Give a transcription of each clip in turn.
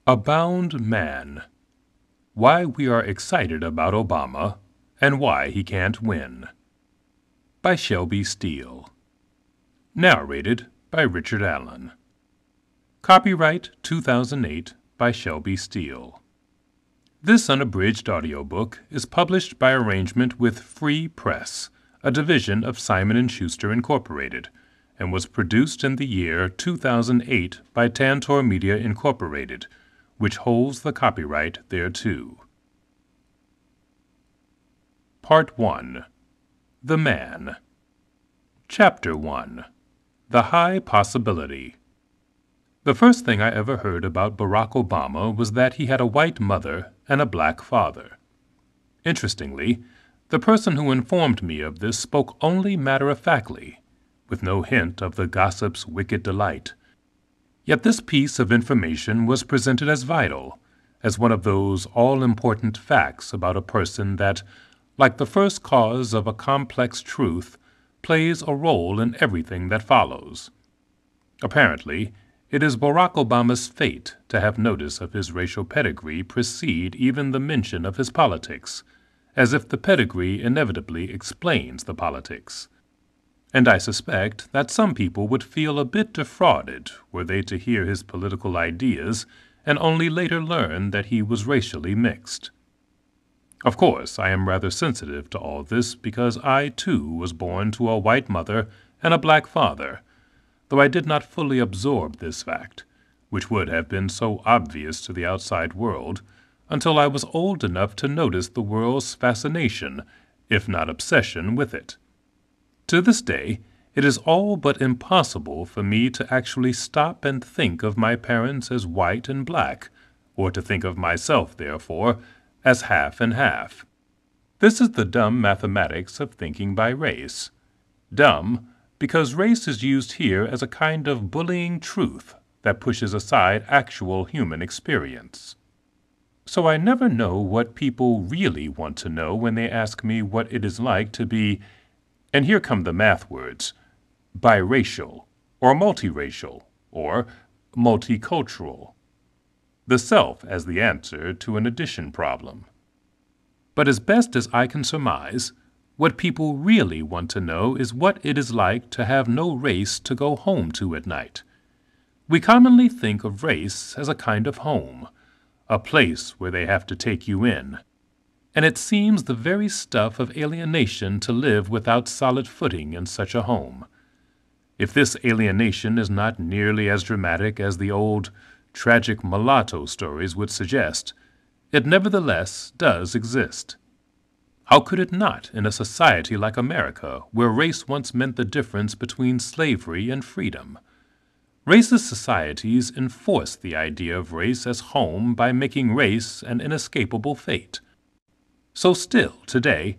A Bound Man. Why we are excited about Obama and why he can't win. By Steele. Narrated by Richard Allen. Copyright 2008 by Steele. This unabridged audiobook is published by arrangement with Free Press, a division of Simon & Schuster Incorporated, and was produced in the year 2008 by Tantor Media Incorporated, which holds the copyright thereto. Part 1. The Man. Chapter 1. The High Possibility. The first thing I ever heard about Barack Obama was that he had a white mother and a black father. Interestingly, the person who informed me of this spoke only matter-of-factly, with no hint of the gossip's wicked delight. Yet this piece of information was presented as vital, as one of those all-important facts about a person that, like the first cause of a complex truth, plays a role in everything that follows. Apparently, it is Barack Obama's fate to have notice of his racial pedigree precede even the mention of his politics, as if the pedigree inevitably explains the politics. And I suspect that some people would feel a bit defrauded were they to hear his political ideas and only later learn that he was racially mixed. Of course, I am rather sensitive to all this because I, too, was born to a white mother and a black father, though I did not fully absorb this fact, which would have been so obvious to the outside world, until I was old enough to notice the world's fascination, if not obsession, with it. To this day, it is all but impossible for me to actually stop and think of my parents as white and black, or to think of myself, therefore, as half and half. This is the dumb mathematics of thinking by race. Dumb, because race is used here as a kind of bullying truth that pushes aside actual human experience. So I never know what people really want to know when they ask me what it is like to be, and here come the math words, biracial, or multiracial, or multicultural. The self as the answer to an addition problem. But as best as I can surmise, what people really want to know is what it is like to have no race to go home to at night. We commonly think of race as a kind of home, a place where they have to take you in. And it seems the very stuff of alienation to live without solid footing in such a home. If this alienation is not nearly as dramatic as the old tragic mulatto stories would suggest, it nevertheless does exist. How could it not in a society like America, where race once meant the difference between slavery and freedom? Racist societies enforce the idea of race as home by making race an inescapable fate. So still, today,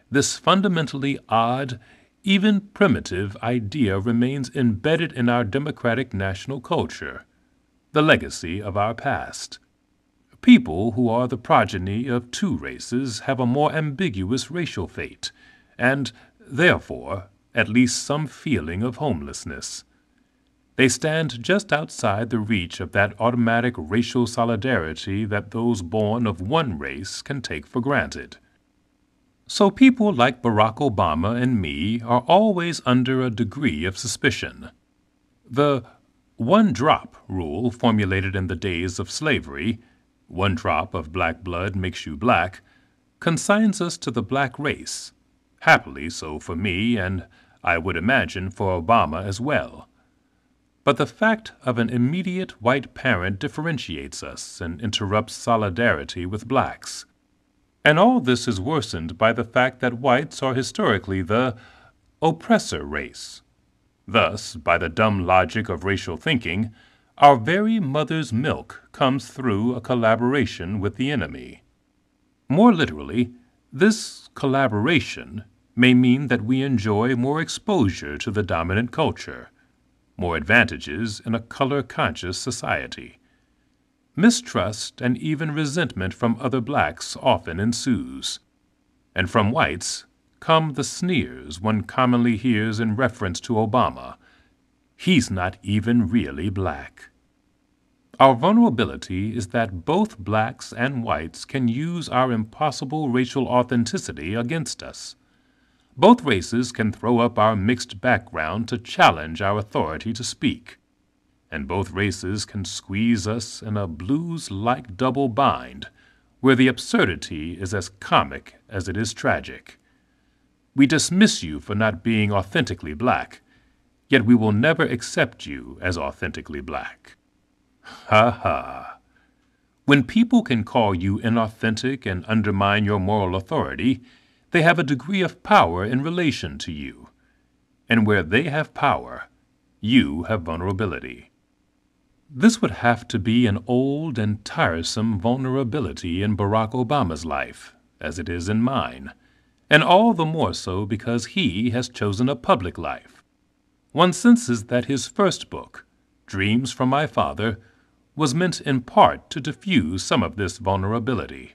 this fundamentally odd, even primitive idea remains embedded in our democratic national culture, the legacy of our past. People who are the progeny of two races have a more ambiguous racial fate, and, therefore, at least some feeling of homelessness. They stand just outside the reach of that automatic racial solidarity that those born of one race can take for granted. So people like Barack Obama and me are always under a degree of suspicion. The one-drop rule formulated in the days of slavery, one drop of black blood makes you black, consigns us to the black race, happily so for me and, I would imagine, for Obama as well. But the fact of an immediate white parent differentiates us and interrupts solidarity with blacks. And all this is worsened by the fact that whites are historically the oppressor race. Thus, by the dumb logic of racial thinking, our very mother's milk comes through a collaboration with the enemy. More literally, this collaboration may mean that we enjoy more exposure to the dominant culture, more advantages in a color-conscious society. Mistrust and even resentment from other blacks often ensues, and from whites come the sneers one commonly hears in reference to Obama. He's not even really black. Our vulnerability is that both blacks and whites can use our impossible racial authenticity against us. Both races can throw up our mixed background to challenge our authority to speak. And both races can squeeze us in a blues-like double bind, where the absurdity is as comic as it is tragic. We dismiss you for not being authentically black, yet we will never accept you as authentically black. Ha ha. When people can call you inauthentic and undermine your moral authority, they have a degree of power in relation to you. And where they have power, you have vulnerability. This would have to be an old and tiresome vulnerability in Barack Obama's life, as it is in mine, and all the more so because he has chosen a public life. One senses that his first book, Dreams from My Father, was meant in part to diffuse some of this vulnerability.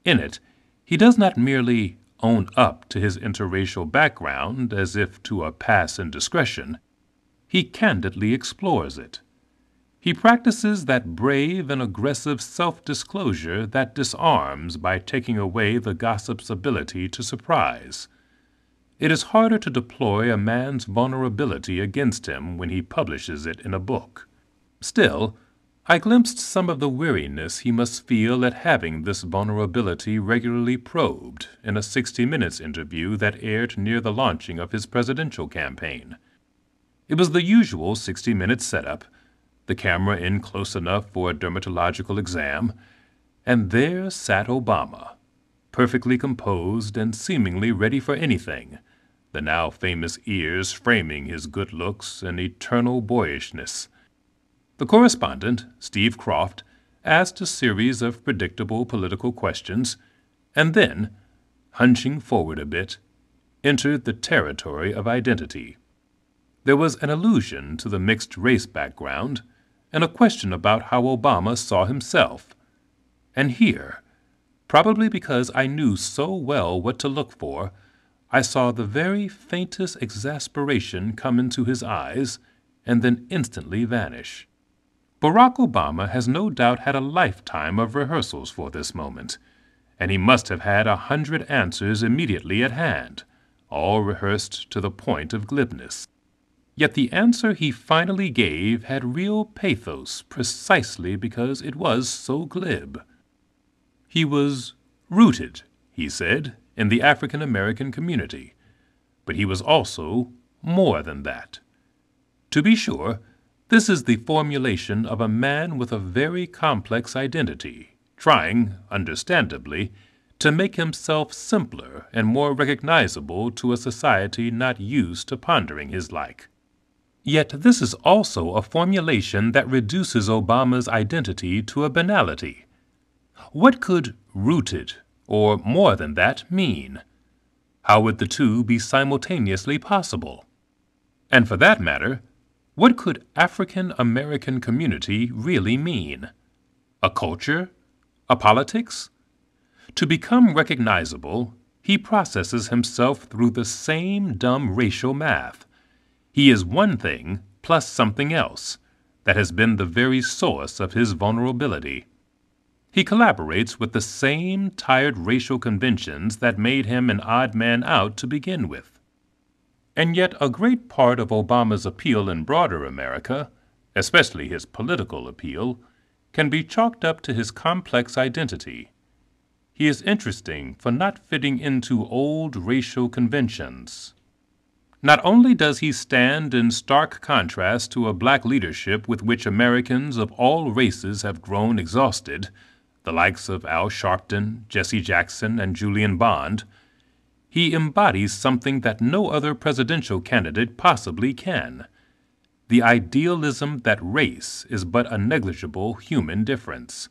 In it, he does not merely own up to his interracial background as if to a pass indiscretion. He candidly explores it. He practices that brave and aggressive self-disclosure that disarms by taking away the gossip's ability to surprise. It is harder to deploy a man's vulnerability against him when he publishes it in a book. Still, I glimpsed some of the weariness he must feel at having this vulnerability regularly probed in a 60 Minutes interview that aired near the launching of his presidential campaign. It was the usual 60 Minutes setup, the camera in close enough for a dermatological exam, and there sat Obama, perfectly composed and seemingly ready for anything, the now famous ears framing his good looks and eternal boyishness. The correspondent, Steve Croft, asked a series of predictable political questions, and then, hunching forward a bit, entered the territory of identity. There was an allusion to the mixed race background, and a question about how Obama saw himself. And here, probably because I knew so well what to look for, I saw the very faintest exasperation come into his eyes and then instantly vanish. Barack Obama has no doubt had a lifetime of rehearsals for this moment, and he must have had 100 answers immediately at hand, all rehearsed to the point of glibness. Yet the answer he finally gave had real pathos precisely because it was so glib. He was rooted, he said, in the African American community, but he was also more than that. To be sure, this is the formulation of a man with a very complex identity, trying, understandably, to make himself simpler and more recognizable to a society not used to pondering his like. Yet this is also a formulation that reduces Obama's identity to a banality. What could rooted, or more than that, mean? How would the two be simultaneously possible? And for that matter, what could African American community really mean? A culture? A politics? To become recognizable, he processes himself through the same dumb racial math. He is one thing plus something else that has been the very source of his vulnerability. He collaborates with the same tired racial conventions that made him an odd man out to begin with. And yet a great part of Obama's appeal in broader America, especially his political appeal, can be chalked up to his complex identity. He is interesting for not fitting into old racial conventions. Not only does he stand in stark contrast to a black leadership with which Americans of all races have grown exhausted, the likes of Al Sharpton, Jesse Jackson, and Julian Bond, he embodies something that no other presidential candidate possibly can: the idealism that race is but a negligible human difference.